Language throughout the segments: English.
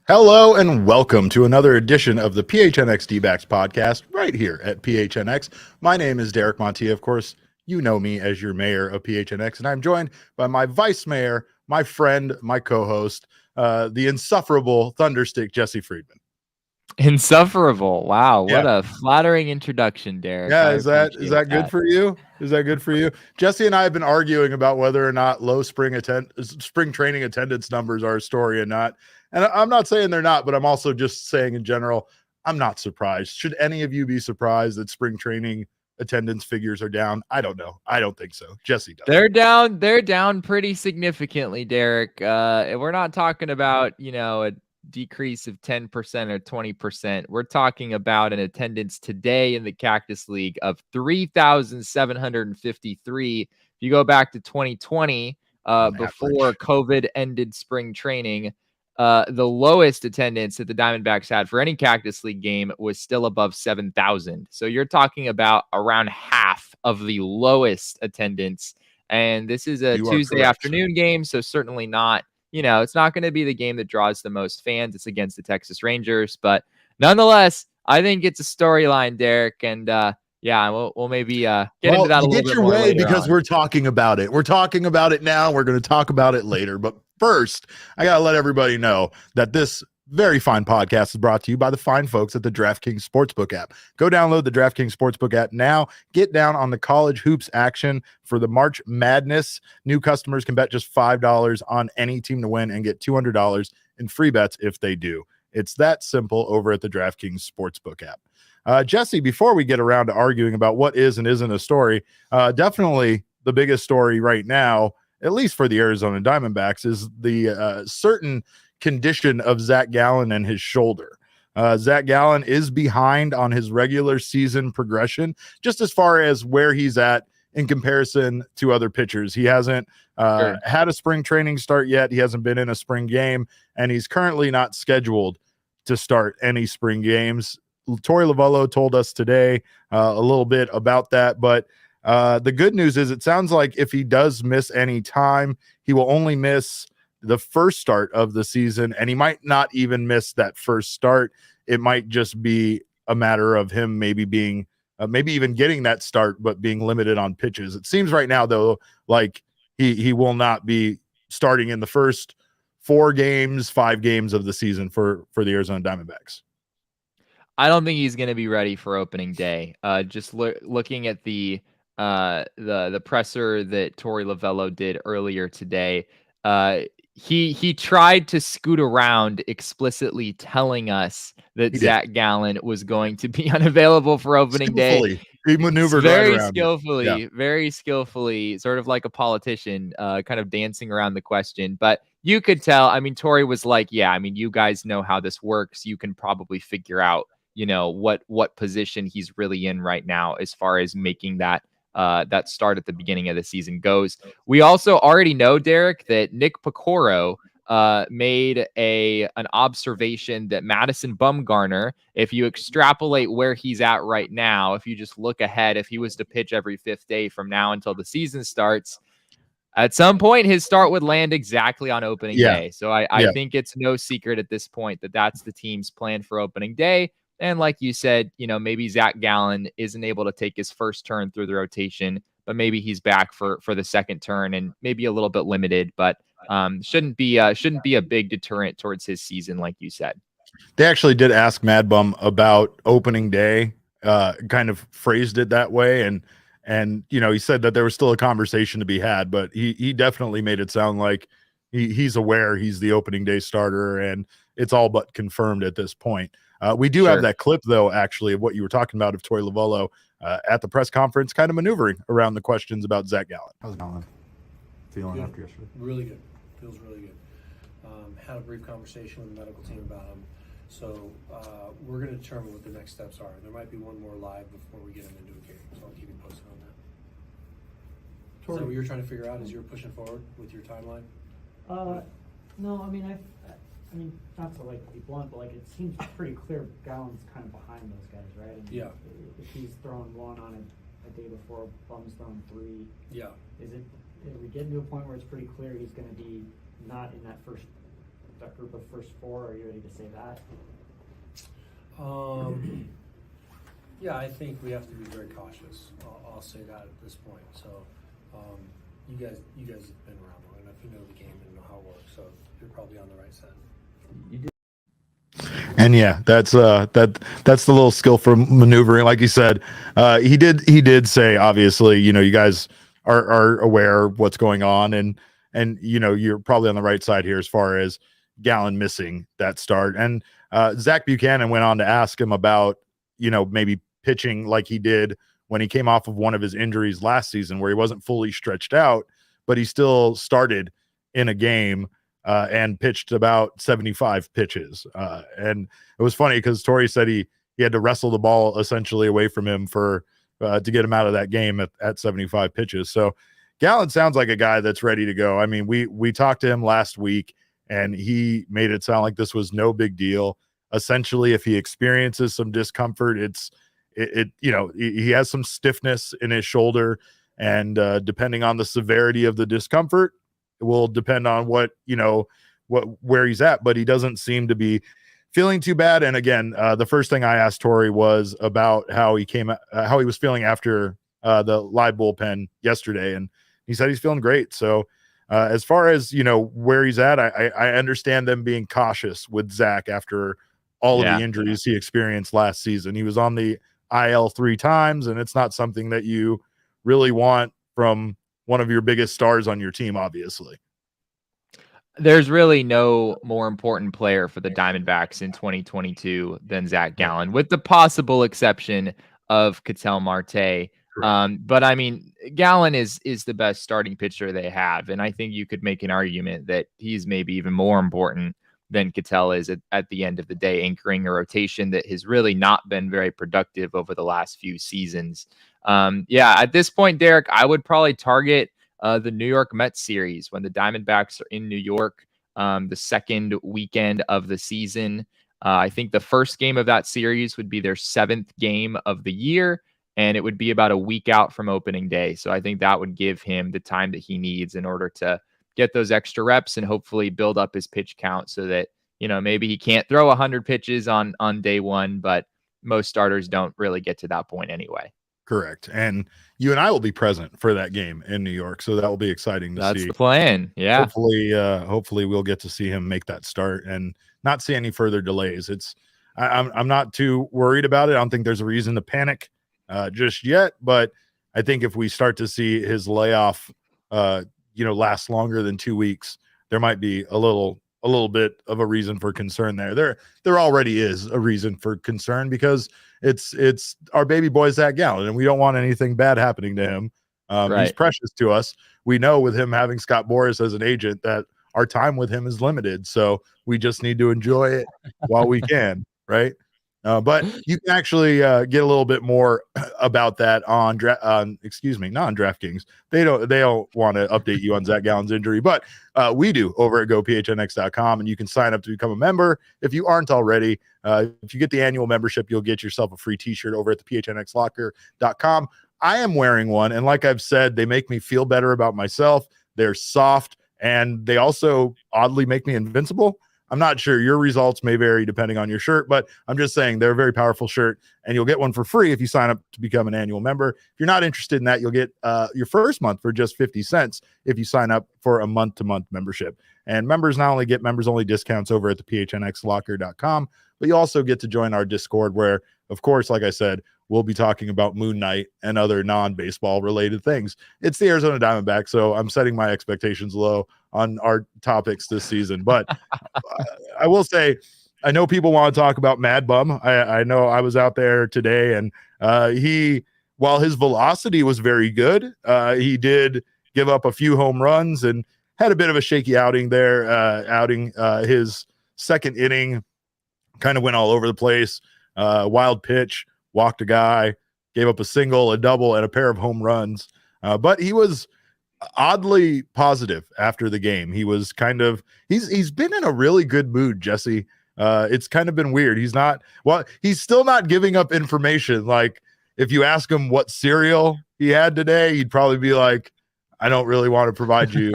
Hello and welcome to another edition of the PHNX Dbacks podcast right here at PHNX. My name is Derek Montia. Of course, you know me as your mayor of PHNX, and I'm joined by my vice mayor, my friend, my co-host, the insufferable Thunderstick Jesse Friedman. Insufferable. Wow, what Yeah. a flattering introduction, Derek. Yeah, I is appreciate that good that. for you? Is that good for you? Jesse and I have been arguing about whether or not low spring training attendance numbers are a story or not. And I'm not saying they're not, but I'm also just saying in general, I'm not surprised. Should any of you be surprised that spring training attendance figures are down? I don't know. I don't think so. Jesse does. They're down pretty significantly, Derek. We're not talking about, a decrease of 10% or 20%. We're talking about an attendance today in the Cactus League of 3,753. If you go back to 2020, before COVID ended spring training, the lowest attendance that the Diamondbacks had for any Cactus League game was still above 7,000. So you're talking about around half of the lowest attendance. And this is a Tuesday afternoon game, so certainly not, it's not going to be the game that draws the most fans. It's against the Texas Rangers. But nonetheless, I think it's a storyline, Derek. And yeah, we'll maybe get into that a little bit more later because on. we're talking about it. We're talking about it now. We're going to talk about it later. But first, I got to let everybody know that this very fine podcast is brought to you by the fine folks at the DraftKings Sportsbook app. Go download the DraftKings Sportsbook app now. Get down on the college hoops action for the March Madness. New customers can bet just $5 on any team to win and get $200 in free bets if they do. It's that simple over at the DraftKings Sportsbook app. Jesse, before we get around to arguing about what is and isn't a story, definitely the biggest story right now, at least for the Arizona Diamondbacks, is the certain condition of Zac Gallen and his shoulder. Zac Gallen is behind on his regular season progression, just as far as where he's at in comparison to other pitchers. He hasn't had a spring training start yet. He hasn't been in a spring game, and he's currently not scheduled to start any spring games. Torey Lovullo told us today a little bit about that, but the good news is it sounds like if he does miss any time, he will only miss the first start of the season, and he might not even miss that first start. It might just be a matter of him maybe being maybe even getting that start, but being limited on pitches. It seems right now, though, like he will not be starting in the first 5 games of the season for the Arizona Diamondbacks. I don't think he's going to be ready for opening day. Just looking at the presser that Torey Lovullo did earlier today, he tried to scoot around explicitly telling us that Zac Gallen was going to be unavailable for opening day. He maneuvered very right skillfully, very skillfully, sort of like a politician, kind of dancing around the question. But you could tell, Torey was like, yeah, you guys know how this works. You can probably figure out, what position he's really in right now as far as making that start at the beginning of the season goes. We also already know, Derek, that Nick Pecoro made an observation that Madison Bumgarner, if you extrapolate where he's at right now, if you just look ahead, if he was to pitch every 5th day from now until the season starts, at some point his start would land exactly on opening day. So I think it's no secret at this point that that's the team's plan for opening day. And like you said, maybe Zac Gallen isn't able to take his first turn through the rotation, but maybe he's back for the second turn and maybe a little bit limited, but shouldn't be a big deterrent towards his season, like you said. They actually did ask MadBum about opening day, kind of phrased it that way, and he said that there was still a conversation to be had, but he definitely made it sound like he's aware he's the opening day starter, and it's all but confirmed at this point. We do have that clip, though, actually, of what you were talking about of Torey Lovullo at the press conference, kind of maneuvering around the questions about Zac Gallen. How's Gallen feeling good. After yesterday? Really good. Feels really good. Had a brief conversation with the medical team about him. So we're going to determine what the next steps are. There might be one more live before we get him into a game. So I'll keep you posted on that. So what you're trying to figure out is you're pushing forward with your timeline? No, not to be blunt, but it seems pretty clear Gallen's kind of behind those guys, right? Yeah. If he's throwing one on a day before, Bum's throwing 3. Yeah. Are we getting to a point where it's pretty clear he's going to be not in that first that group of first four? Are you ready to say that? Yeah, I think we have to be very cautious. I'll say that at this point. So, you guys have been around long enough. You know the game and know how it works. So you're probably on the right side. And yeah, that's the little skill for maneuvering. Like you said, he did say, obviously, you guys are aware of what's going on, and you're probably on the right side here as far as Gallen missing that start. And Zach Buchanan went on to ask him about maybe pitching like he did when he came off of one of his injuries last season, where he wasn't fully stretched out, but he still started in a game and pitched about 75 pitches. And it was funny because Torrey said he had to wrestle the ball essentially away from him to get him out of that game at 75 pitches. So Gallen sounds like a guy that's ready to go. I mean, we talked to him last week, and he made it sound like this was no big deal. Essentially, if he experiences some discomfort, he has some stiffness in his shoulder, and depending on the severity of the discomfort, it will depend on where he's at. But he doesn't seem to be feeling too bad. And again, the first thing I asked Torrey was about how he was feeling after the live bullpen yesterday, and he said he's feeling great. So as far as where he's at, I understand them being cautious with Zach after all of the injuries he experienced last season. He was on the IL 3 times, and it's not something that you really want from one of your biggest stars on your team, obviously. There's really no more important player for the Diamondbacks in 2022 than Zac Gallen, with the possible exception of Ketel Marte. But I mean, Gallen is the best starting pitcher they have, and I think you could make an argument that he's maybe even more important than Ketel is at the end of the day, anchoring a rotation that has really not been very productive over the last few seasons. At this point, Derek, I would probably target the New York Mets series when the Diamondbacks are in New York, the second weekend of the season. I think the first game of that series would be their 7th game of the year, and it would be about a week out from opening day. So I think that would give him the time that he needs in order to get those extra reps and hopefully build up his pitch count so that, maybe he can't throw 100 pitches on day one, but most starters don't really get to that point anyway. Correct. And you and I will be present for that game in New York. So that will be exciting to see. That's the plan. Yeah. Hopefully we'll get to see him make that start and not see any further delays. I'm not too worried about it. I don't think there's a reason to panic just yet, but I think if we start to see his layoff last longer than 2 weeks, there might be a little bit of a reason for concern there. There already is a reason for concern because it's our baby boy Zac Gallen, and we don't want anything bad happening to him. He's precious to us. We know with him having Scott Boras as an agent that our time with him is limited, so we just need to enjoy it while we can, right? But you can actually get a little bit more about that on not on DraftKings. They don't want to update you on Zac Gallen's injury, but we do over at GoPHNX.com, and you can sign up to become a member if you aren't already. If you get the annual membership, you'll get yourself a free T-shirt over at the PHNXlocker.com. I am wearing one, and like I've said, they make me feel better about myself. They're soft, and they also oddly make me invincible. I'm not sure. Your results may vary depending on your shirt, but I'm just saying they're a very powerful shirt, and you'll get one for free if you sign up to become an annual member. If you're not interested in that, you'll get your first month for just 50 cents if you sign up for a month-to-month membership. And members not only get members-only discounts over at the PHNXlocker.com, but you also get to join our Discord where, of course, like I said, we'll be talking about Moon Knight and other non-baseball related things. It's the Arizona Diamondbacks, so I'm setting my expectations low on our topics this season. But I will say, I know people want to talk about MadBum. I know I was out there today, and while his velocity was very good, he did give up a few home runs and had a bit of a shaky outing there. His second inning kind of went all over the place. Wild pitch, walked a guy, gave up a single, a double, and a pair of home runs. But he was oddly positive after the game. He was he's been in a really good mood, Jesse. It's kind of been weird. He's still not giving up information. Like if you ask him what cereal he had today, he'd probably be like, I don't really want to provide you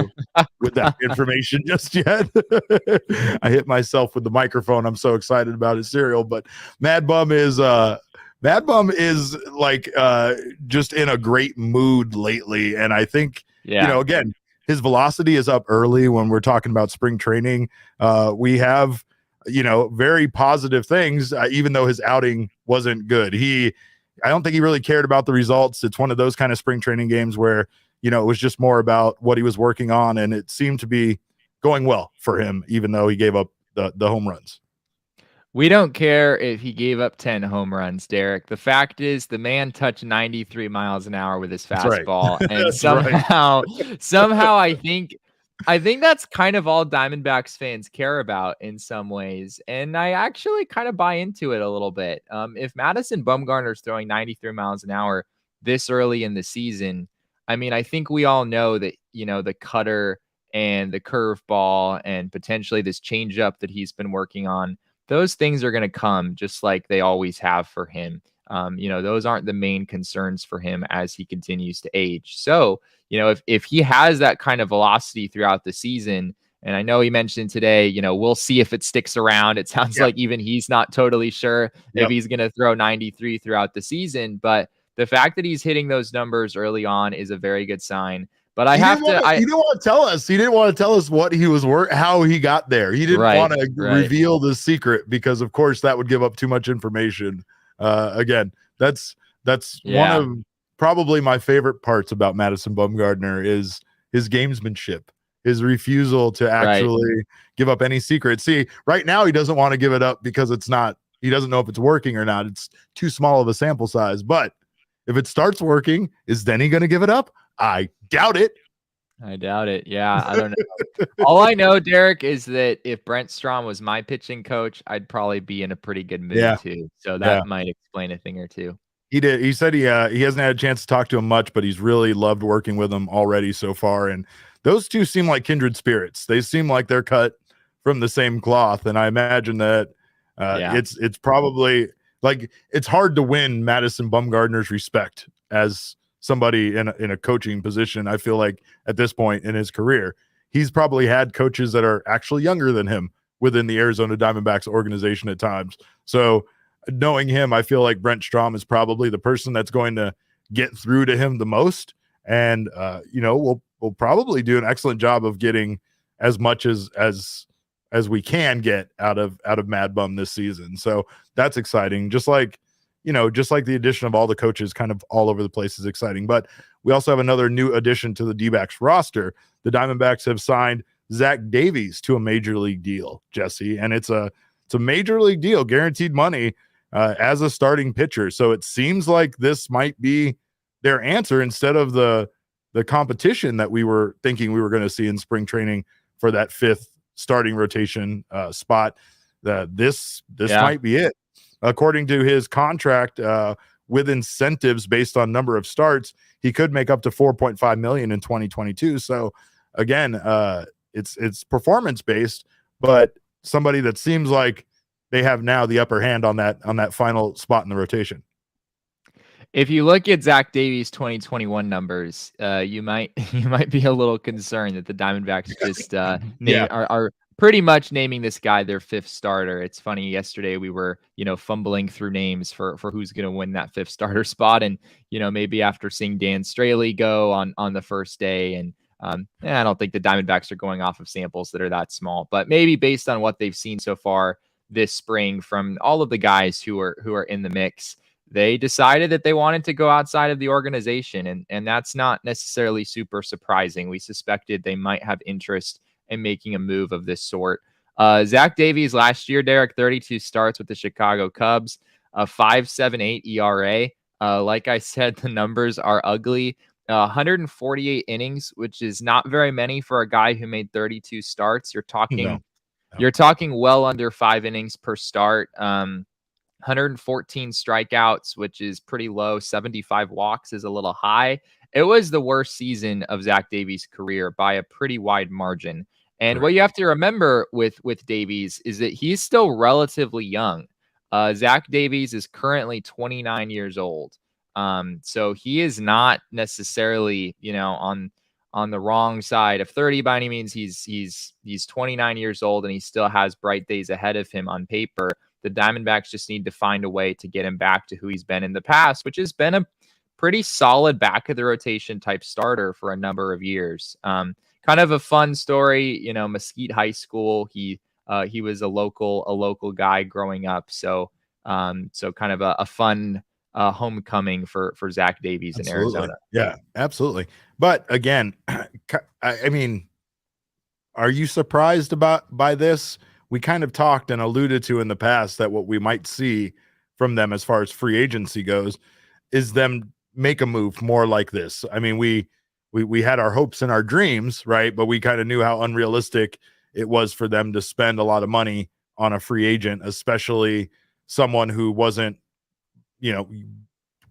with that information just yet. I hit myself with the microphone. I'm so excited about his cereal, but MadBum is like just in a great mood lately. And I think, again, his velocity is up early when we're talking about spring training. We have, very positive things, even though his outing wasn't good. I don't think he really cared about the results. It's one of those kind of spring training games where, it was just more about what he was working on, and it seemed to be going well for him, even though he gave up the home runs. We don't care if he gave up 10 home runs, Derek. The fact is the man touched 93 miles an hour with his fastball. Right. And somehow I think that's kind of all Diamondbacks fans care about in some ways. And I actually kind of buy into it a little bit. If Madison Bumgarner's throwing 93 miles an hour this early in the season, I mean, I think we all know that, the cutter and the curveball and potentially this changeup that he's been working on, those things are going to come just like they always have for him. Those aren't the main concerns for him as he continues to age. So, if he has that kind of velocity throughout the season, and I know he mentioned today, we'll see if it sticks around. It sounds like even he's not totally sure if he's going to throw 93 throughout the season, but the fact that he's hitting those numbers early on is a very good sign. But he didn't want to tell us. He didn't want to tell us what he was how he got there. He didn't want to reveal the secret because, of course, that would give up too much information. Again, that's one of probably my favorite parts about Madison Bumgarner is his gamesmanship, his refusal to actually give up any secret. See, right now he doesn't want to give it up because he doesn't know if it's working or not. It's too small of a sample size. But if it starts working, is Denny going to give it up? I doubt it. Yeah, I don't know. All I know, Derek, is that if Brent Strom was my pitching coach, I'd probably be in a pretty good mood too. So that might explain a thing or two. He did. He said he hasn't had a chance to talk to him much, but he's really loved working with him already so far. And those two seem like kindred spirits. They seem like they're cut from the same cloth. And I imagine that it's probably like it's hard to win Madison Bumgarner's respect as somebody in a coaching position. I feel like at this point in his career, he's probably had coaches that are actually younger than him within the Arizona Diamondbacks organization at times. So knowing him, I feel like Brent Strom is probably the person that's going to get through to him the most. And, we'll probably do an excellent job of getting as much as we can get out of MadBum this season. So that's exciting. Just like the addition of all the coaches kind of all over the place is exciting. But we also have another new addition to the Dbacks roster. The Diamondbacks have signed Zach Davies to a major league deal, Jesse. And it's a major league deal, guaranteed money as a starting pitcher. So it seems like this might be their answer instead of the competition that we were thinking we were going to see in spring training for that fifth starting rotation spot. This might be it. According to his contract, with incentives based on number of starts, he could make up to $4.5 million in 2022. So again, it's performance based, but somebody that seems like they have now the upper hand on that final spot in the rotation. If you look at Zach Davies' 2021 numbers, you might be a little concerned that the Diamondbacks just are pretty much naming this guy their fifth starter. It's funny. Yesterday we were, fumbling through names for who's going to win that fifth starter spot, and maybe after seeing Dan Straley go on the first day, and I don't think the Diamondbacks are going off of samples that are that small, but maybe based on what they've seen so far this spring from all of the guys who are in the mix, they decided that they wanted to go outside of the organization, and that's not necessarily super surprising. We suspected they might have interest in making a move of this sort. Zach Davies last year, Derek, 32 starts with the Chicago Cubs, a 5.78 ERA. Like I said, the numbers are ugly. 148 innings, which is not very many for a guy who made 32 starts. You're talking well under 5 innings per start. 114 strikeouts, which is pretty low. 75 walks is a little high. It was the worst season of Zach Davies' career by a pretty wide margin. And what you have to remember with Davies is that he's still relatively young. Zach Davies is currently 29 years old. So he is not necessarily, on on the wrong side of 30 by any means. He's 29 years old and he still has bright days ahead of him on paper. The Diamondbacks just need to find a way to get him back to who he's been in the past, which has been a pretty solid back of the rotation type starter for a number of years. Kind of a fun story, you know, Mesquite High School. He was a local guy growing up. So kind of a fun homecoming for Zach Davies in Arizona. Yeah, absolutely. But again, I mean, are you surprised by this? We kind of talked and alluded to in the past that what we might see from them as far as free agency goes is them make a move more like this. I mean, we had our hopes and our dreams, right? But we kind of knew how unrealistic it was for them to spend a lot of money on a free agent, especially someone who wasn't, you know,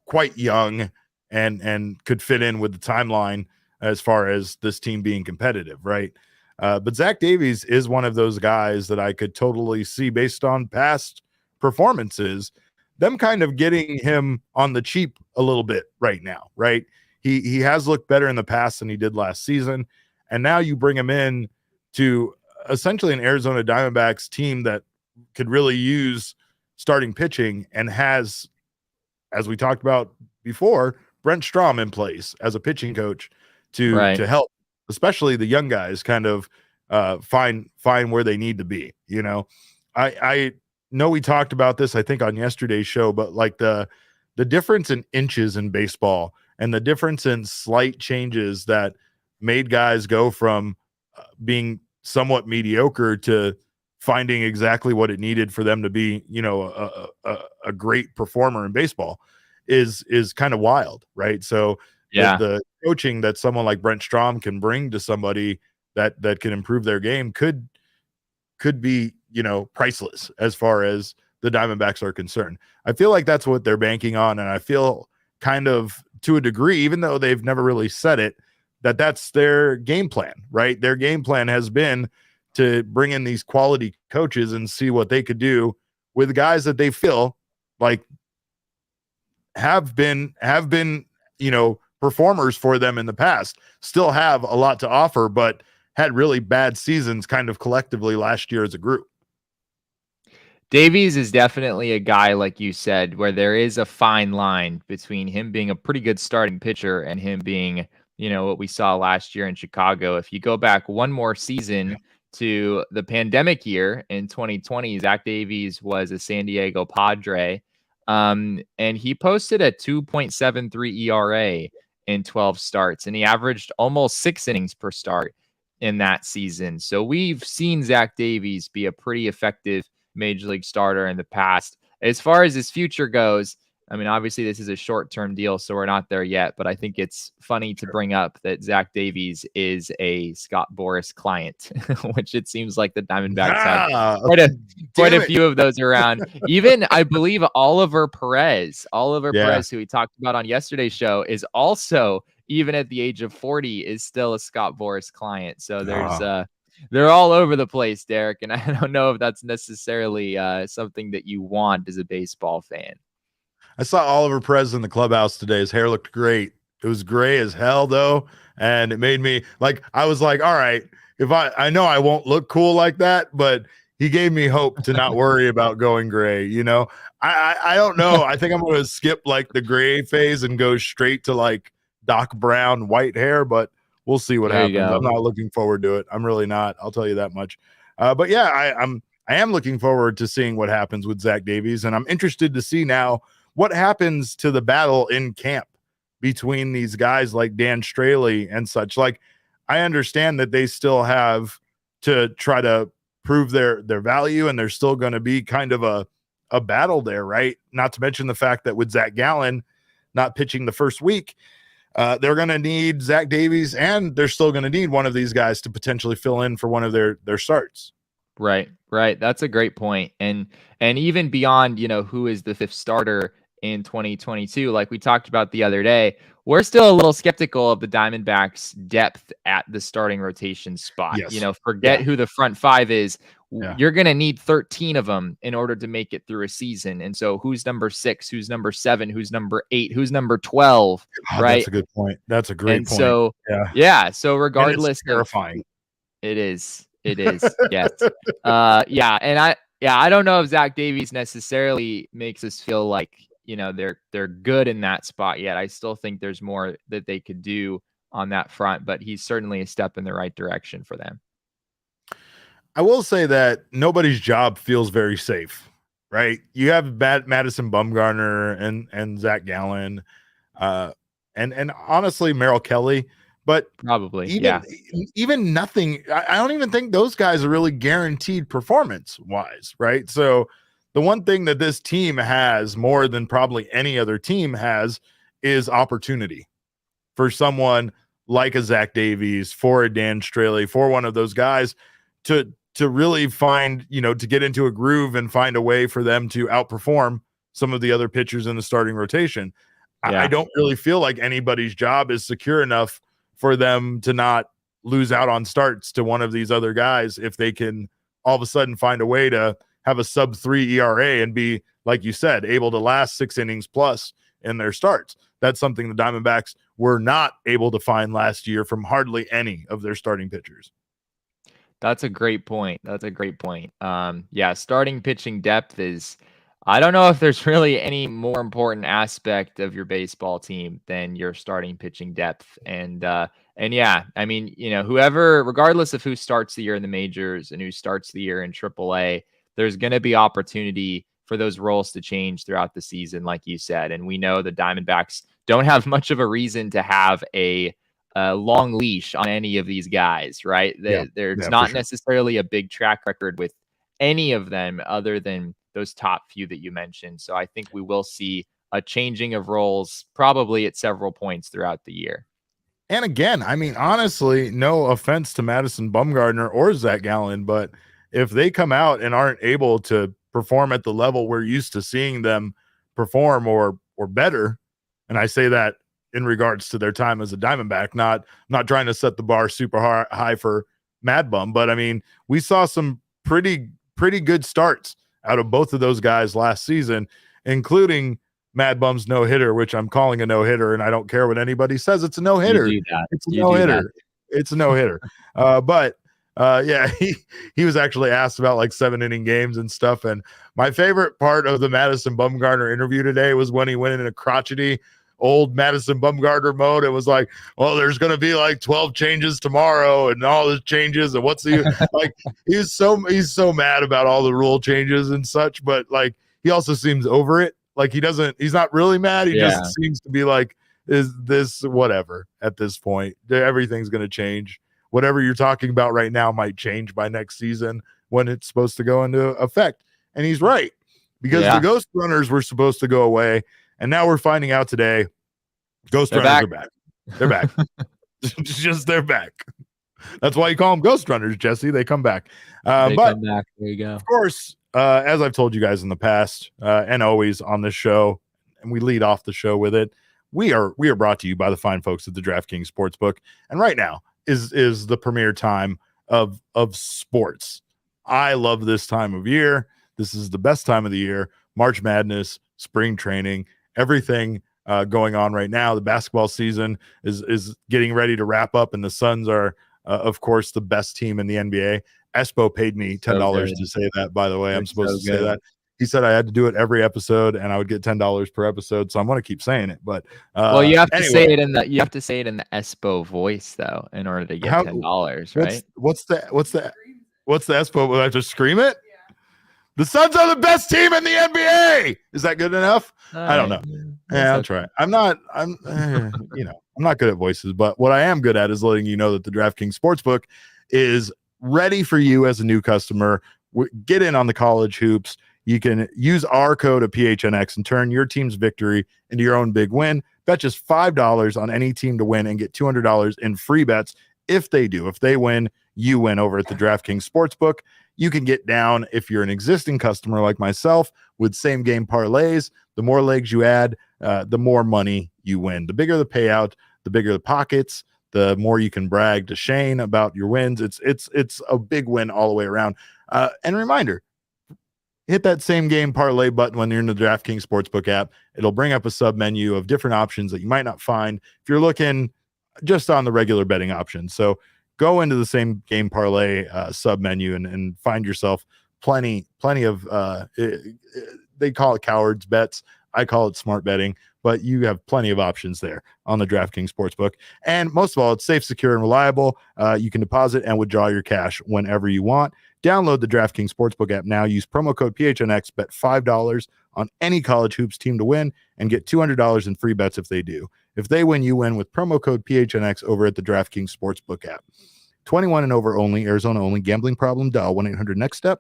quite young and could fit in with the timeline as far as this team being competitive, right? But Zach Davies is one of those guys that I could totally see, based on past performances, them kind of getting him on the cheap a little bit right now, right? He has looked better in the past than he did last season, and now you bring him in to essentially an Arizona Diamondbacks team that could really use starting pitching and has, as we talked about before, Brent Strom in place as a pitching coach to help, especially the young guys, kind of find where they need to be. You know, I know we talked about this, I think, on yesterday's show, but like the difference in inches in baseball and the difference in slight changes that made guys go from being somewhat mediocre to finding exactly what it needed for them to be, you know, a great performer in baseball is kind of wild, right? So the coaching that someone like Brent Strom can bring to somebody that can improve their game could be, you know, priceless as far as the Diamondbacks are concerned. I feel like that's what they're banking on, and I feel kind of, to a degree, even though they've never really said it, that's their game plan, right? Their game plan has been to bring in these quality coaches and see what they could do with guys that they feel like have been, you know, performers for them in the past, still have a lot to offer, but had really bad seasons kind of collectively last year as a group. Davies is definitely a guy, like you said, where there is a fine line between him being a pretty good starting pitcher and him being, you know, what we saw last year in Chicago. If you go back one more season to the pandemic year in 2020, Zach Davies was a San Diego Padre, and he posted a 2.73 ERA in 12 starts, and he averaged almost 6 innings per start in that season. So we've seen Zach Davies be a pretty effective major league starter in the past. As far as his future goes, I mean, obviously this is a short-term deal, so we're not there yet, but I think it's funny to bring up that Zach Davies is a Scott Boras client, which it seems like the Diamondbacks have quite a few of those around. Even, I believe, Oliver Perez, who we talked about on yesterday's show, is also, even at the age of 40, is still a Scott Boras client. So there's they're all over the place, Derek, and I don't know if that's necessarily something that you want as a baseball fan. I saw Oliver Perez in the clubhouse today. His hair looked great. It was gray as hell, though, and it made me like, I was like, all right, if I know I won't look cool like that, but he gave me hope to not worry about going gray. You know, I don't know. I think I'm going to skip like the gray phase and go straight to like Doc Brown white hair, but we'll see what happens. I'm not looking forward to it. I'm really not. I'll tell you that much. But yeah, I am looking forward to seeing what happens with Zach Davies, and I'm interested to see now what happens to the battle in camp between these guys like Dan Straley and such. Like, I understand that they still have to try to prove their value, and there's still going to be kind of a battle there, right? Not to mention the fact that with Zac Gallen not pitching the first week, they're going to need Zach Davies, and they're still going to need one of these guys to potentially fill in for one of their starts. Right. That's a great point. And even beyond, you know, who is the fifth starter in 2022, like we talked about the other day, we're still a little skeptical of the Diamondbacks' depth at the starting rotation spot. Yes. You know, forget who the front five is. Yeah. you're going to need 13 of them in order to make it through a season. And so who's number 6, who's number 7, who's number 8, who's number 12, Oh, right? that's a good point. That's a great And point. so, Yeah. so And regardless it's terrifying. it is, yes. I don't know if Zach Davies necessarily makes us feel like, they're good in that spot yet. I still think there's more that they could do on that front, but he's certainly a step in the right direction for them. I will say that nobody's job feels very safe, right? You have Madison Bumgarner and Zac Gallen, and honestly Merrill Kelly, but Probably, even nothing. I don't even think those guys are really guaranteed performance wise, right? So the one thing that this team has more than probably any other team has is opportunity for someone like a Zach Davies, for a Dan Straley, for one of those guys to really find, to get into a groove and find a way for them to outperform some of the other pitchers in the starting rotation. Yeah. I don't really feel like anybody's job is secure enough for them to not lose out on starts to one of these other guys if they can all of a sudden find a way to have a sub-3 ERA and be, like you said, able to last 6 innings plus in their starts. That's something the Diamondbacks were not able to find last year from hardly any of their starting pitchers. That's a great point. Starting pitching depth is, I don't know if there's really any more important aspect of your baseball team than your starting pitching depth. Whoever, regardless of who starts the year in the majors and who starts the year in AAA, there's going to be opportunity for those roles to change throughout the season, like you said. And we know the Diamondbacks don't have much of a reason to have a long leash on any of these guys, right? There's not necessarily a big track record with any of them other than those top few that you mentioned. So I think we will see a changing of roles probably at several points throughout the year. And again, I mean, honestly, no offense to Madison Bumgarner or Zac Gallen, but if they come out and aren't able to perform at the level we're used to seeing them perform or better, and I say that in regards to their time as a Diamondback, not trying to set the bar super high for MadBum, but I mean, we saw some pretty good starts out of both of those guys last season, including MadBum's no-hitter, which I'm calling a no-hitter, and I don't care what anybody says. It's a no-hitter. It's a no-hitter. It's a no-hitter. He was actually asked about like 7-inning games and stuff. And my favorite part of the Madison Bumgarner interview today was when he went in a crotchety old Madison Bumgarner mode. It was like, well, there's going to be like 12 changes tomorrow and all the changes. And what's the, like, he's so mad about all the rule changes and such, but like, he also seems over it. Like he's not really mad. He just seems to be like, is this whatever at this point, everything's going to change. Whatever you're talking about right now might change by next season when it's supposed to go into effect. And he's right, because the Ghost Runners were supposed to go away. And now we're finding out today, Ghost Runners are back. They're back. They're back. That's why you call them Ghost Runners, Jesse. They come back. Come back. There you go. Of course, as I've told you guys in the past, and always on this show, and we lead off the show with it, we are brought to you by the fine folks at the DraftKings Sportsbook. And right now is the premier time of sports. I love this time of year. This is the best time of the year. March Madness, spring training, everything going on right now. The basketball season is getting ready to wrap up, and the Suns are, of course, the best team in the NBA. Espo paid me $10 to say that, by the way. I'm supposed to say that. He said I had to do it every episode, and I would get $10 per episode. So I'm going to keep saying it. But well, you have to say it in the Espo voice though, in order to get $10, right? What's the Espo? Will I have to scream it? The Suns are the best team in the NBA. Is that good enough? I don't know. Yeah, I'll try. I'm not good at voices, but what I am good at is letting you know that the DraftKings Sportsbook is ready for you as a new customer. Get in on the college hoops. You can use our code of PHNX and turn your team's victory into your own big win. Bet just $5 on any team to win and get $200 in free bets if they do. If they win, you win over at the DraftKings Sportsbook. You can get down if you're an existing customer like myself with same game parlays. The more legs you add, the more money you win. The bigger the payout, the bigger the pockets, the more you can brag to Shane about your wins. It's a big win all the way around. And a reminder, hit that same game parlay button when you're in the DraftKings Sportsbook app. It'll bring up a sub menu of different options that you might not find if you're looking just on the regular betting options. So go into the same game parlay sub menu and find yourself plenty of they call it cowards bets. I call it smart betting, but you have plenty of options there on the DraftKings Sportsbook. And most of all, it's safe, secure, and reliable. You can deposit and withdraw your cash whenever you want. Download the DraftKings Sportsbook app now. Use promo code PHNX. Bet $5 on any college hoops team to win and get $200 in free bets if they do. If they win, you win with promo code PHNX over at the DraftKings Sportsbook app. 21 and over only. Arizona only. Gambling problem? Dial 1-800-NEXT-STEP.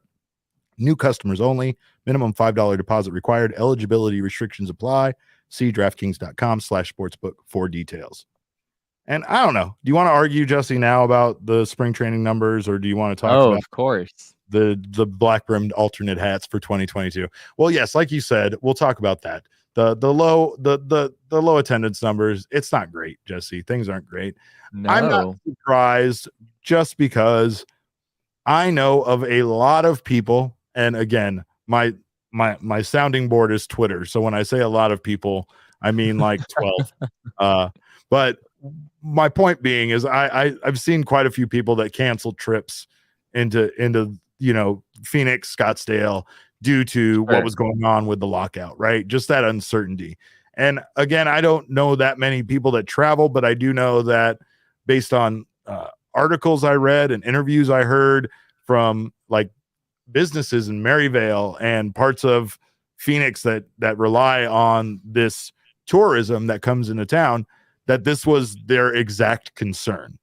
New customers only. Minimum $5 deposit required. Eligibility restrictions apply. See DraftKings.com/sportsbook for details. And I don't know. Do you want to argue, Jesse, now about the spring training numbers, or do you want to talk about of course. the black brimmed alternate hats for 2022? Well, yes, like you said, we'll talk about that. The low attendance numbers, it's not great, Jesse. Things aren't great. No. I'm not surprised, just because I know of a lot of people, and again, my sounding board is Twitter. So when I say a lot of people, I mean like 12. But my point being is I've seen quite a few people that canceled trips into Phoenix, Scottsdale due to what was going on with the lockout, right? Just that uncertainty. And again, I don't know that many people that travel, but I do know that based on articles I read and interviews I heard from like businesses in Maryvale and parts of Phoenix that rely on this tourism that comes into town, that this was their exact concern.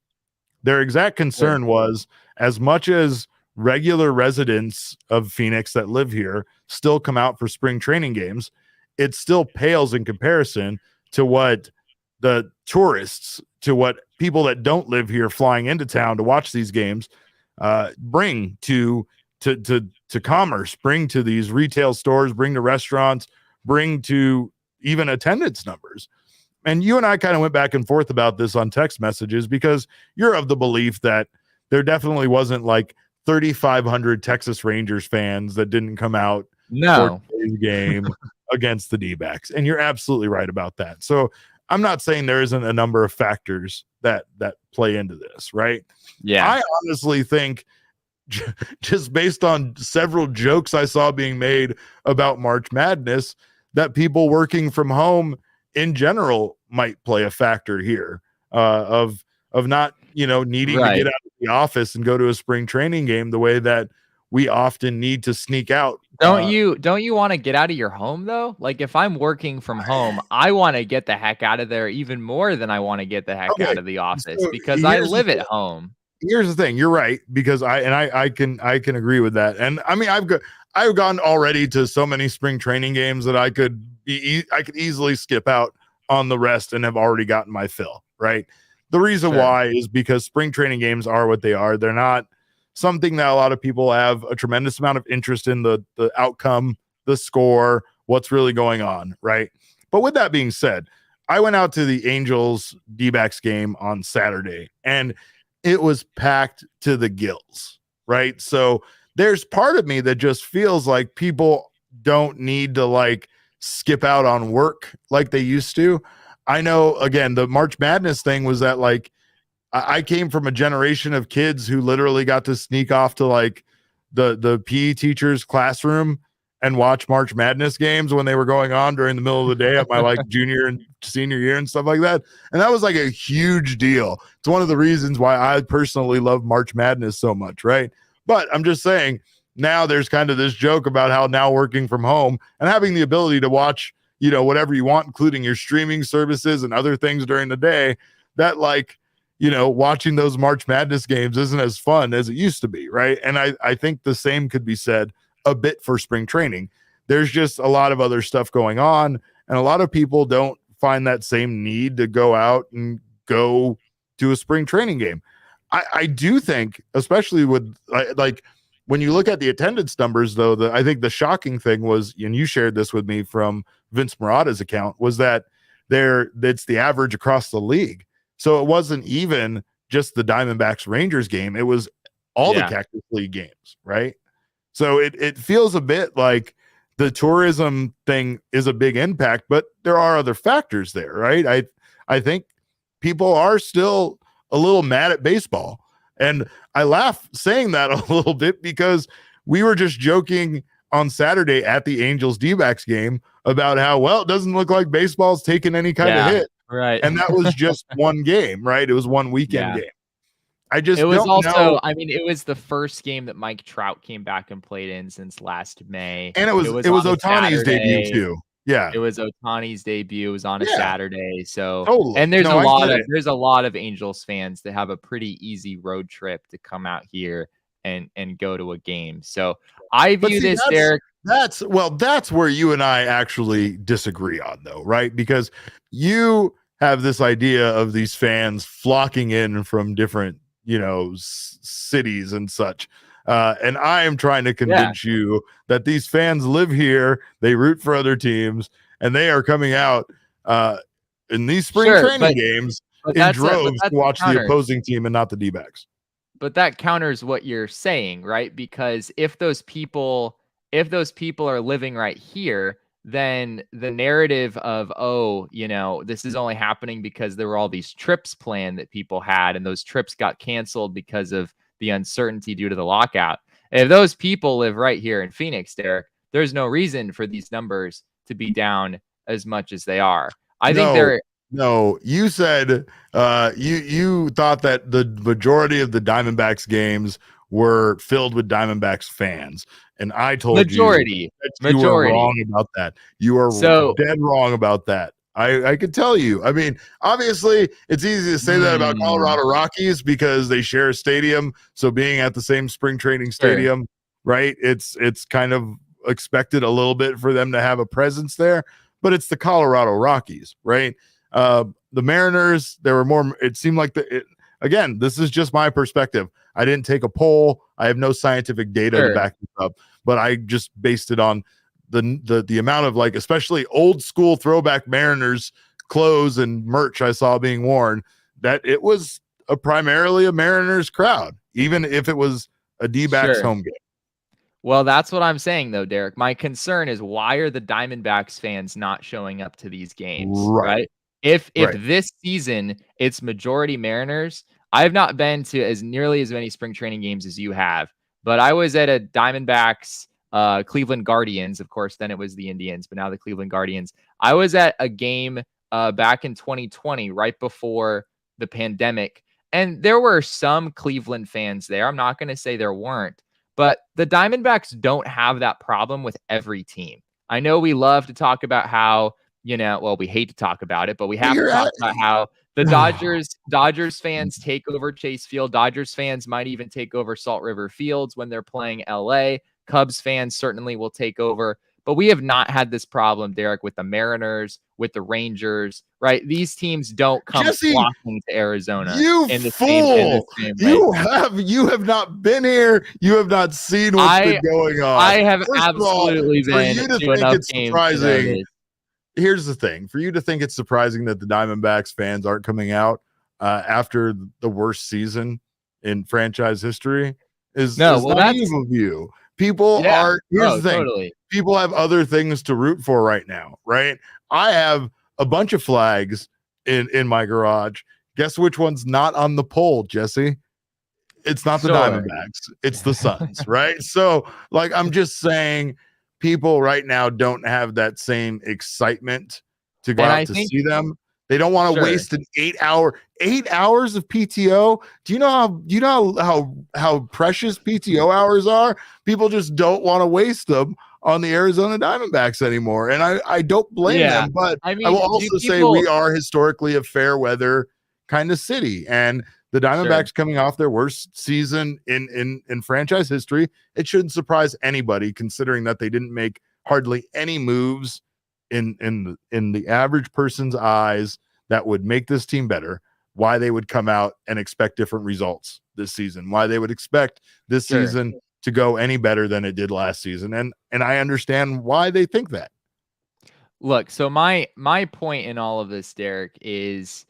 Their exact concern was, as much as regular residents of Phoenix that live here still come out for spring training games, it still pales in comparison to what the tourists, to what people that don't live here flying into town to watch these games bring to commerce, bring to these retail stores, bring to restaurants, bring to even attendance numbers. And you and I kind of went back and forth about this on text messages, because you're of the belief that there definitely wasn't like 3,500 Texas Rangers fans that didn't come out for today's game against the Dbacks. And you're absolutely right about that. So I'm not saying there isn't a number of factors that play into this, right? Yeah. I honestly think, just based on several jokes I saw being made about March Madness, that people working from home in general might play a factor here of not needing to get out of the office and go to a spring training game the way that we often need to sneak out. Don't you want to get out of your home though? Like, if I'm working from home, I want to get the heck out of there even more than I want to get the heck out of the office, because I live at home. Here's the thing, you're right, because I can agree with that. And I mean, I've gone already to so many spring training games that I could easily skip out on the rest and have already gotten my fill, right? The reason why is because spring training games are what they are. They're not something that a lot of people have a tremendous amount of interest in, the outcome, the score, what's really going on, right? But with that being said, I went out to the Angels Dbacks game on Saturday, and it was packed to the gills, right? So there's part of me that just feels like people don't need to like skip out on work like they used to. I know, again, the March Madness thing was that, like, I came from a generation of kids who literally got to sneak off to like the PE teacher's classroom and watch March Madness games when they were going on during the middle of the day at my like junior and senior year and stuff like that. And that was like a huge deal. It's one of the reasons why I personally love March Madness so much, right? But I'm just saying, now there's kind of this joke about how now working from home and having the ability to watch, whatever you want, including your streaming services and other things during the day, that like, watching those March Madness games isn't as fun as it used to be, right? And I think the same could be said a bit for spring training. There's just a lot of other stuff going on, and a lot of people don't find that same need to go out and go to a spring training game. I do think, especially with like when you look at the attendance numbers, though, I think the shocking thing was, and you shared this with me from Vince Murata's account, was that it's the average across the league. So it wasn't even just the Diamondbacks Rangers game. It was all the Cactus League games, right? So it feels a bit like the tourism thing is a big impact, but there are other factors there, right? I think people are still a little mad at baseball. And I laugh saying that a little bit because we were just joking on Saturday at the Angels Dbacks game about how, well, it doesn't look like baseball's taking any kind of hit. Right. And that was just one game, right? It was one weekend game. I just it was don't also, know. I mean, it was the first game that Mike Trout came back and played in since last May. And it was on a Ohtani's debut Saturday. too. Yeah. It was Ohtani's debut. It was on a Yeah. Saturday. So Totally. and there's No, I get it. there's a lot of Angels fans that have a pretty easy road trip to come out here and go to a game. So I But view see, this, Derek. That's where you and I actually disagree on, though, right? Because you have this idea of these fans flocking in from different, cities and such. And I am trying to convince you that these fans live here, they root for other teams, and they are coming out in these spring training games in droves to watch the opposing team and not the Dbacks. But that counters what you're saying, right? Because if those people are living right here, then the narrative of, this is only happening because there were all these trips planned that people had, and those trips got canceled because of the uncertainty due to the lockout. If those people live right here in Phoenix, Derek, there's no reason for these numbers to be down as much as they are. I think they're. No, you said you thought that the majority of the Diamondbacks games were filled with Diamondbacks fans, and I told you that you were wrong about that. You are dead wrong about that. I could tell you. I mean, obviously, it's easy to say that about Colorado Rockies because they share a stadium. So being at the same spring training stadium, right? It's kind of expected a little bit for them to have a presence there, but it's the Colorado Rockies, right? The Mariners, there were more. It seemed like again, this is just my perspective. I didn't take a poll. I have no scientific data to back this up, but I just based it on the amount of, like, especially old school throwback Mariners clothes and merch I saw being worn, that it was primarily a Mariners crowd, even if it was a D-backs home game. Well, that's what I'm saying, though, Derek. My concern is, why are the Diamondbacks fans not showing up to these games, right? If this season it's majority Mariners, I have not been to as nearly as many spring training games as you have, but I was at a Diamondbacks Cleveland Guardians. Of course, then it was the Indians, but now the Cleveland Guardians. I was at a game back in 2020, right before the pandemic, and there were some Cleveland fans there. I'm not going to say there weren't, but the Diamondbacks don't have that problem with every team. I know we love to talk about how, we hate to talk about it, but we have to talk about how the Dodgers fans take over Chase Field. Dodgers fans might even take over Salt River Fields when they're playing LA. Cubs fans certainly will take over. But we have not had this problem, Derek, with the Mariners, with the Rangers, right? These teams don't come flocking to Arizona. You fool! You have not been here. You have not seen what's been going on. I have absolutely been to enough games. Surprising. Here's the thing: for you to think it's surprising that the Diamondbacks fans aren't coming out after the worst season in franchise history is naive of you. People are. Here's the thing: totally. People have other things to root for right now, right? I have a bunch of flags in my garage. Guess which one's not on the poll, Jesse? It's not the Diamondbacks. It's the Suns, right? So, like, I'm just saying, people right now don't have that same excitement to go out to see them. They don't want to waste an 8 hours of PTO. Do you know how precious PTO hours are? People just don't want to waste them on the Arizona Diamondbacks anymore. And I don't blame them, but I will also say we are historically a fair weather kind of city. And the Diamondbacks coming off their worst season in franchise history, it shouldn't surprise anybody considering that they didn't make hardly any moves in the average person's eyes that would make this team better, why they would come out and expect different results this season, why they would expect this season to go any better than it did last season. And I understand why they think that. Look, so my point in all of this, Derek, is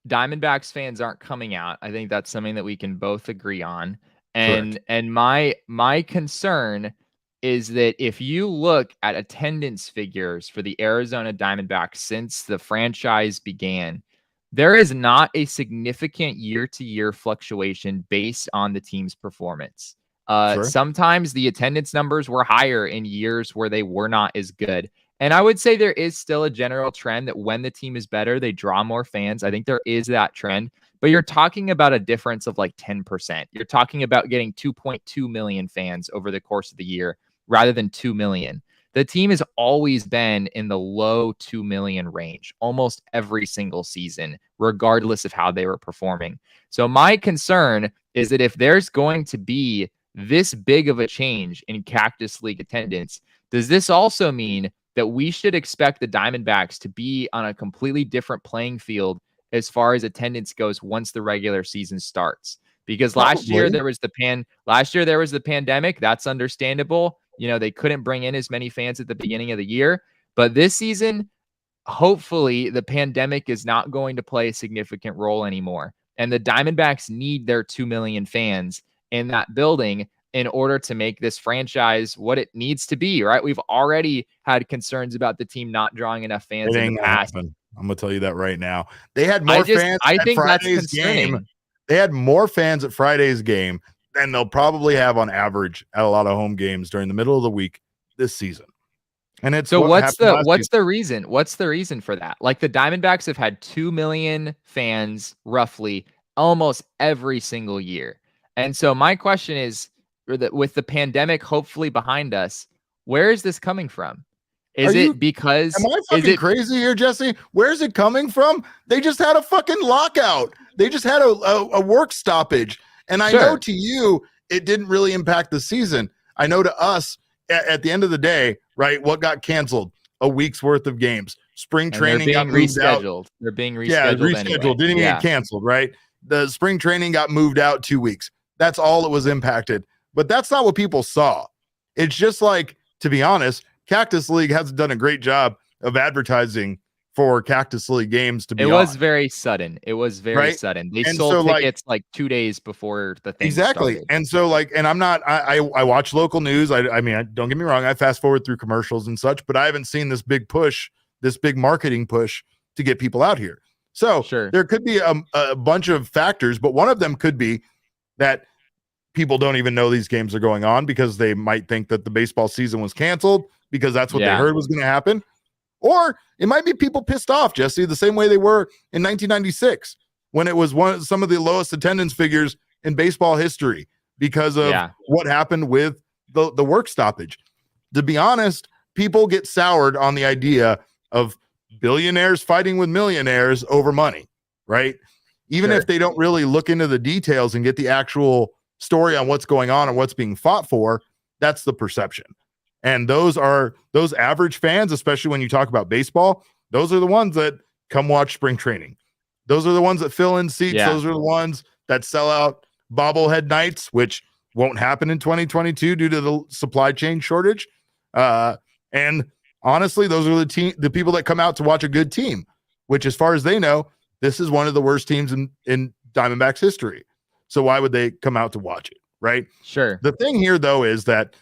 Diamondbacks fans aren't coming out. I think that's something that we can both agree on. And my concern is that if you look at attendance figures for the Arizona Diamondbacks since the franchise began, there is not a significant year-to-year fluctuation based on the team's performance. Sometimes the attendance numbers were higher in years where they were not as good. And I would say there is still a general trend that when the team is better, they draw more fans. I think there is that trend. But you're talking about a difference of like 10%. You're talking about getting 2.2 million fans over the course of the year rather than 2 million. The team has always been in the low 2 million range almost every single season, regardless of how they were performing. So my concern is that if there's going to be this big of a change in Cactus League attendance, does this also mean that we should expect the Diamondbacks to be on a completely different playing field as far as attendance goes once the regular season starts? Because last year there was the pandemic. That's understandable. You know, they couldn't bring in as many fans at the beginning of the year. But this season, hopefully, the pandemic is not going to play a significant role anymore. And the Diamondbacks need their 2 million fans in that building in order to make this franchise what it needs to be, right? We've already had concerns about the team not drawing enough fans in the past. I'm going to tell you that right now. They had more fans at Friday's game. They had more fans at Friday's game than they'll probably have on average at a lot of home games during the middle of the week this season. And it's so what's the reason? What's the reason for that? Like the Diamondbacks have had 2 million fans roughly almost every single year. And so my question is, with the pandemic hopefully behind us, where is this coming from? Am I fucking crazy here, Jesse? Where's it coming from? They just had a fucking lockout. They just had a work stoppage. And I know to you, it didn't really impact the season. I know to us, at the end of the day, right, what got canceled? A week's worth of games. Spring training got moved out. They're being rescheduled. Yeah, rescheduled. Anyway. Didn't even get canceled, right? The spring training got moved out 2 weeks. That's all it was impacted. But that's not what people saw. It's just like, to be honest, Cactus League hasn't done a great job of advertising for Cactus League games to be It was very sudden. It was very sudden. They sold tickets like 2 days before the thing started. And so and I'm not, I watch local news. I mean, don't get me wrong. I fast forward through commercials and such, but I haven't seen this big push, this big marketing push to get people out here. So there could be a bunch of factors, but one of them could be that people don't even know these games are going on because they might think that the baseball season was canceled because that's what they heard was going to happen. Or it might be people pissed off, Jesse, the same way they were in 1996 when it was some of the lowest attendance figures in baseball history because of what happened with the work stoppage. To be honest, people get soured on the idea of billionaires fighting with millionaires over money, right? Even if they don't really look into the details and get the actual story on what's going on and what's being fought for, that's the perception. And those average fans, especially when you talk about baseball, those are the ones that come watch spring training. Those are the ones that fill in seats. Yeah. Those are the ones that sell out bobblehead nights, which won't happen in 2022 due to the supply chain shortage. And honestly, those are the people that come out to watch a good team, which as far as they know, this is one of the worst teams in Diamondbacks history. So why would they come out to watch it, right? Sure. The thing here, though, is that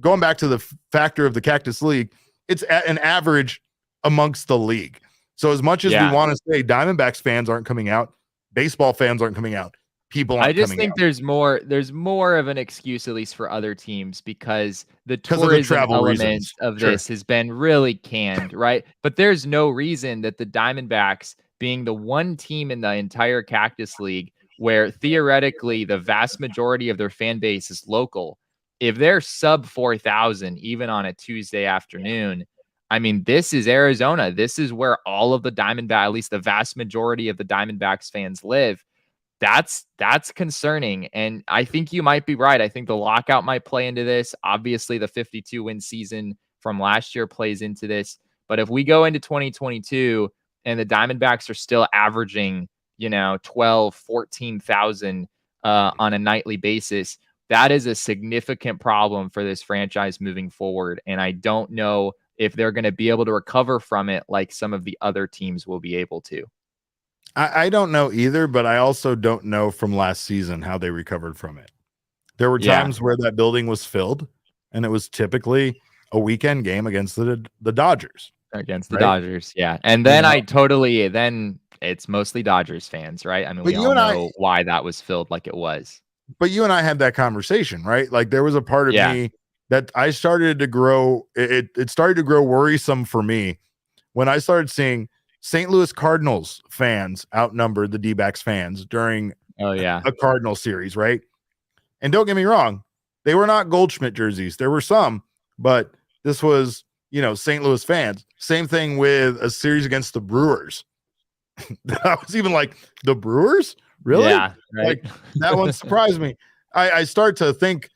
going back to the factor of the Cactus League, it's an average amongst the league. So as much as we want to say Diamondbacks fans aren't coming out, baseball fans aren't coming out, people aren't coming out. I just think there's more of an excuse, at least for other teams, because the tourism element of this has been really canned, right? But there's no reason that the Diamondbacks, being the one team in the entire Cactus League where theoretically the vast majority of their fan base is local, if they're sub 4,000, even on a Tuesday afternoon, I mean, this is Arizona. This is where all of the Diamondbacks, at least the vast majority of the Diamondbacks fans live. That's concerning. And I think you might be right. I think the lockout might play into this. Obviously, the 52-win season from last year plays into this. But if we go into 2022 and the Diamondbacks are still averaging, 12, 14,000 on a nightly basis, that is a significant problem for this franchise moving forward. And I don't know if they're going to be able to recover from it like some of the other teams will be able to. I don't know either, but I also don't know from last season how they recovered from it. There were Yeah. times where that building was filled, and it was typically a weekend game against the Dodgers. Against the Right? Dodgers, yeah. And then know? then it's mostly Dodgers fans, right? I mean, But we you all and I know why that was filled like it was. But you and I had that conversation, right? Like there was a part of Yeah. me that I started to grow. It started to grow worrisome for me when I started seeing St. Louis Cardinals fans outnumber the Dbacks fans during Oh, yeah. a Cardinal series, right? And don't get me wrong, they were not Goldschmidt jerseys. There were some, but this was, St. Louis fans. Same thing with a series against the Brewers. I was even like, the Brewers? Really? Yeah, right. Like that one surprised me. I start to think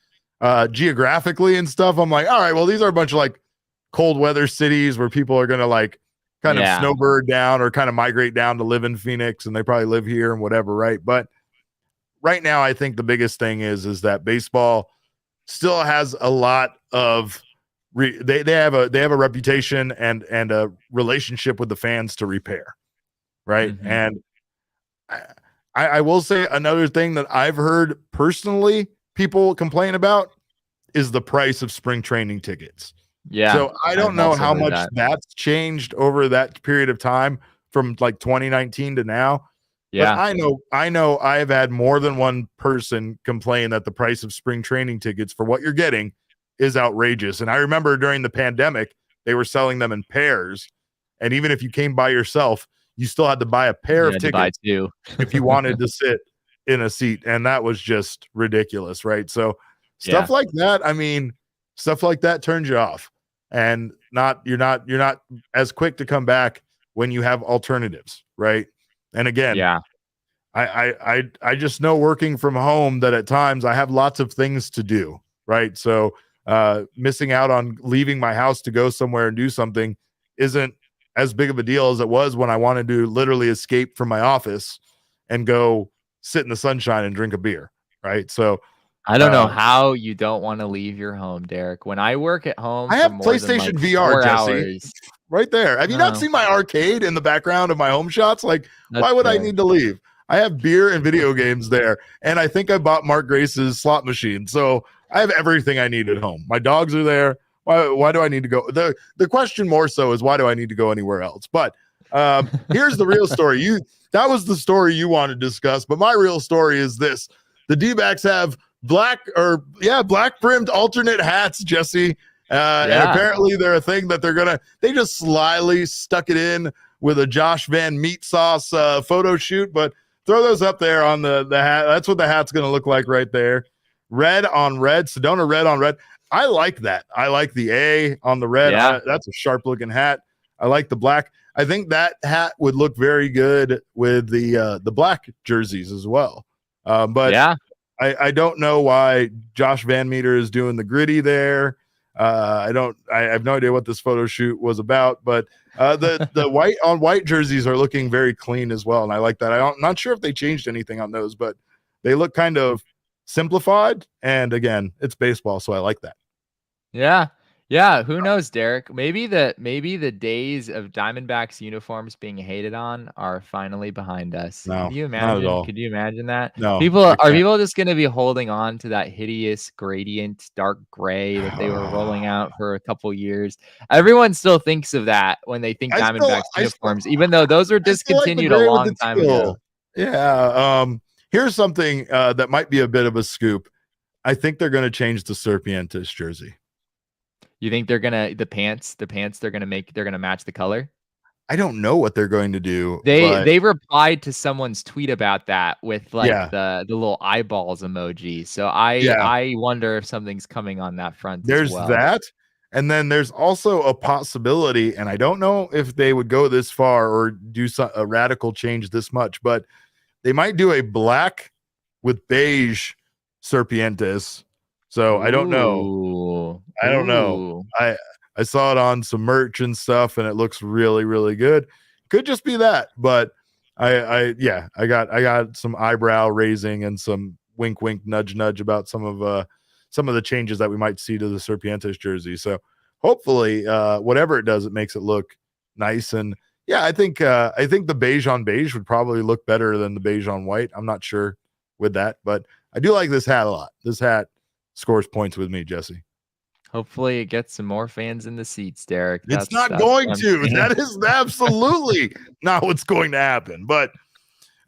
geographically and stuff. I'm like, all right, well, these are a bunch of like cold weather cities where people are gonna like kind of snowbird down or kind of migrate down to live in Phoenix, and they probably live here and whatever, right? But right now, I think the biggest thing is that baseball still has a lot of they have a reputation and a relationship with the fans to repair, right? Mhm. And I will say another thing that I've heard personally people complain about is the price of spring training tickets. Yeah. So I don't I've know also how heard much that. that's changed over that period of time from like 2019 to now. Yeah. But I know I've had more than one person complain that the price of spring training tickets for what you're getting is outrageous. And I remember during the pandemic, they were selling them in pairs. And even if you came by yourself, you still had to buy a pair of To buy tickets two. if you wanted to sit in a seat. And that was just ridiculous, right? So stuff like that, I mean, stuff like that turns you off. And you're not as quick to come back when you have alternatives, right? And again, I just know working from home that at times I have lots of things to do, right? So missing out on leaving my house to go somewhere and do something isn't as big of a deal as it was when I wanted to literally escape from my office and go sit in the sunshine and drink a beer, right? So I don't know how you don't want to leave your home, Derek. When I work at home I for have more than PlayStation like VR, 4 Jesse. hours. Right there. Have you not No. seen my arcade in the background of my home shots? Like, That's why would I fair. need to leave? I have beer and video games there. And I think I bought Mark Grace's slot machine. So I have everything I need at home. My dogs are there. Why do I need to go? The question more so is why do I need to go anywhere else? But here's the real story. That was the story you wanted to discuss, but my real story is this. The D-backs have black brimmed alternate hats, Jesse. And apparently they're a thing that they just slyly stuck it in with a Josh Van Meat Sauce photo shoot, but throw those up there on the hat. That's what the hat's going to look like right there. Red on red, Sedona red on red. I like that. I like the A on the red. That's a sharp looking hat. I like the black. I think that hat would look very good with the black jerseys as well. But I don't know why Josh Van Meter is doing the gritty there. I have no idea what this photo shoot was about, but the white on white jerseys are looking very clean as well. And I like that. I'm not sure if they changed anything on those, but they look kind of simplified. And again, it's baseball. So I like that. Yeah. Who knows, Derek? Maybe the days of Diamondbacks uniforms being hated on are finally behind us. No, Could you not at imagine? all. Could you imagine that? No. Are people just going to be holding on to that hideous gradient dark gray that they were rolling out for a couple years? Everyone still thinks of that when they think Diamondbacks uniforms, even though those were discontinued a long time ago. Yeah. Here's something that might be a bit of a scoop. I think they're going to change the Serpientes jersey. You think they're gonna the pants they're gonna match the color? I don't know what they're going to do. They replied to someone's tweet about that with like the little eyeballs emoji. So I wonder if something's coming on that front. There's as well. that, and then there's also a possibility, and I don't know if they would go this far or do a radical change this much, but they might do a black with beige Serpientes. So I don't know. I don't know. I saw it on some merch and stuff, and it looks really, really good. Could just be that, but I got some eyebrow raising and some wink, wink, nudge, nudge about some of the changes that we might see to the Serpientes jersey. So hopefully, whatever it does, it makes it look nice. And Yeah, I think the beige on beige would probably look better than the beige on white. I'm not sure with that, but I do like this hat a lot. This hat scores points with me, Jesse. Hopefully, it gets some more fans in the seats, Derek. It's not That's going what I'm to. saying. That is absolutely not what's going to happen. But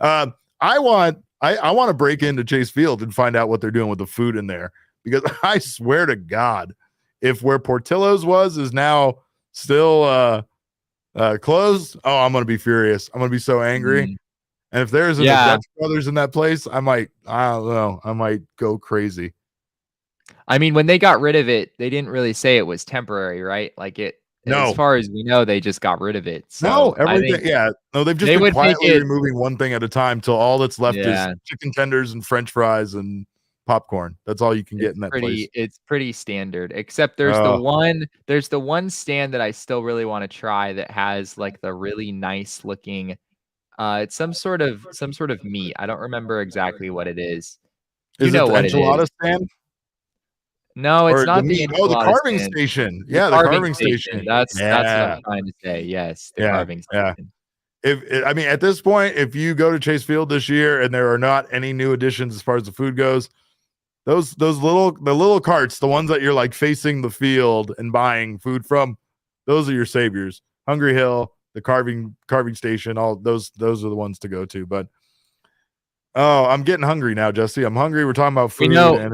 I want to break into Chase Field and find out what they're doing with the food in there, because I swear to God, if where Portillo's is now still closed, oh, I'm gonna be furious. I'm gonna be so angry. Mm. And if there's an Yeah. Dutch Brothers in that place, I don't know, I might go crazy. I mean, when they got rid of it, they didn't really say it was temporary, right? Like No. as far as we know, they just got rid of it. So No, I everything. think Yeah, no, they've just they been would make quietly it- removing one thing at a time till all that's left Yeah. is chicken tenders and French fries and popcorn. That's all you can get in that place. It's pretty standard, except there's Oh. the one stand that I still really want to try that has like the really nice looking it's some sort of meat. I don't remember exactly what it is. You Is know it the what it enchilada is. stand? No, it's Or not the meat? Oh, the enchilada carving stand. station. Yeah, the carving station. That's what Yeah. I'm trying to say. Yes, the Yeah, carving yeah. station. I mean, at this point, if you go to Chase Field this year and there are not any new additions as far as the food goes, those little carts, the ones that you're like facing the field and buying food from, those are your saviors. Hungry Hill, the carving station, all those are the ones to go to. But I'm getting hungry now, Jesse. I'm hungry. We're talking about food. We know and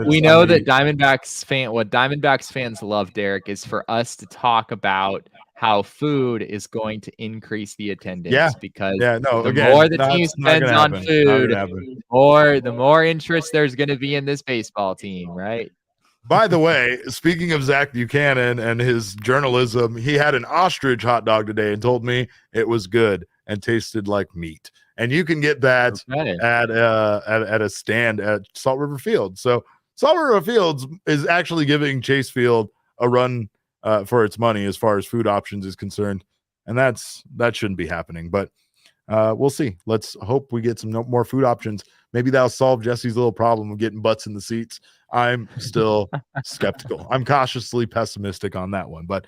that Diamondbacks fans love, Derek, is for us to talk about how food is going to increase the attendance because the more the team spends on food, the more interest there's going to be in this baseball team, right? By the way, speaking of Zach Buchanan and his journalism, he had an ostrich hot dog today and told me it was good and tasted like meat. And you can get that at a stand at Salt River Field. So Salt River Fields is actually giving Chase Field a run for its money as far as food options is concerned, and that shouldn't be happening. But we'll see. Let's hope we get some more food options. Maybe that'll solve Jesse's little problem of getting butts in the seats. I'm still skeptical. I'm cautiously pessimistic on that one. But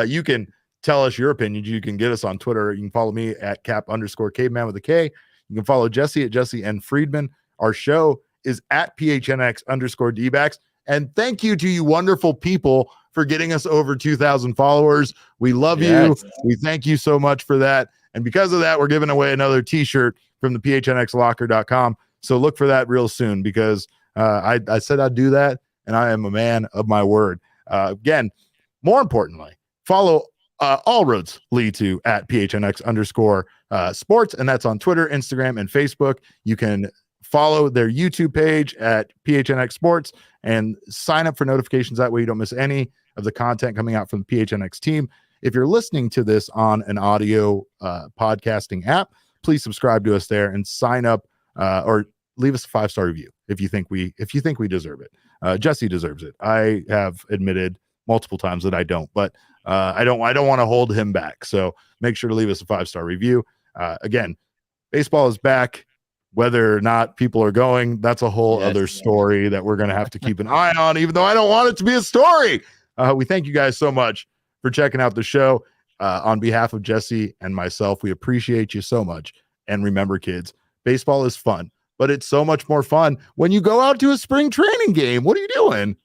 you can tell us your opinions. You can get us on Twitter. You can follow me at @cap_caveman with a K. You can follow Jesse at Jesse N. Friedman. Our show is at PHNX_Dbacks. And thank you to you wonderful people for getting us over 2,000 followers. We love you. We thank you so much for that. And because of that, we're giving away another t-shirt from the PHNXlocker.com. So look for that real soon because I said I'd do that, and I am a man of my word. Again, more importantly, follow all roads lead to at PHNX_sports, and that's on Twitter, Instagram, and Facebook. You can follow their YouTube page at PHNX Sports and sign up for notifications. That way you don't miss any of the content coming out from the PHNX team. If you're listening to this on an audio podcasting app, please subscribe to us there and sign up or leave us a 5-star review if you think we deserve it. Jesse deserves it. I have admitted multiple times that I don't, but I don't want to hold him back. So make sure to leave us a 5-star review. Again, baseball is back. Whether or not people are going, that's a whole other story that we're going to have to keep an eye on, even though I don't want it to be a story. We thank you guys so much for checking out the show. On behalf of Jesse and myself, we appreciate you so much. And remember, kids, baseball is fun, but it's so much more fun when you go out to a spring training game. What are you doing?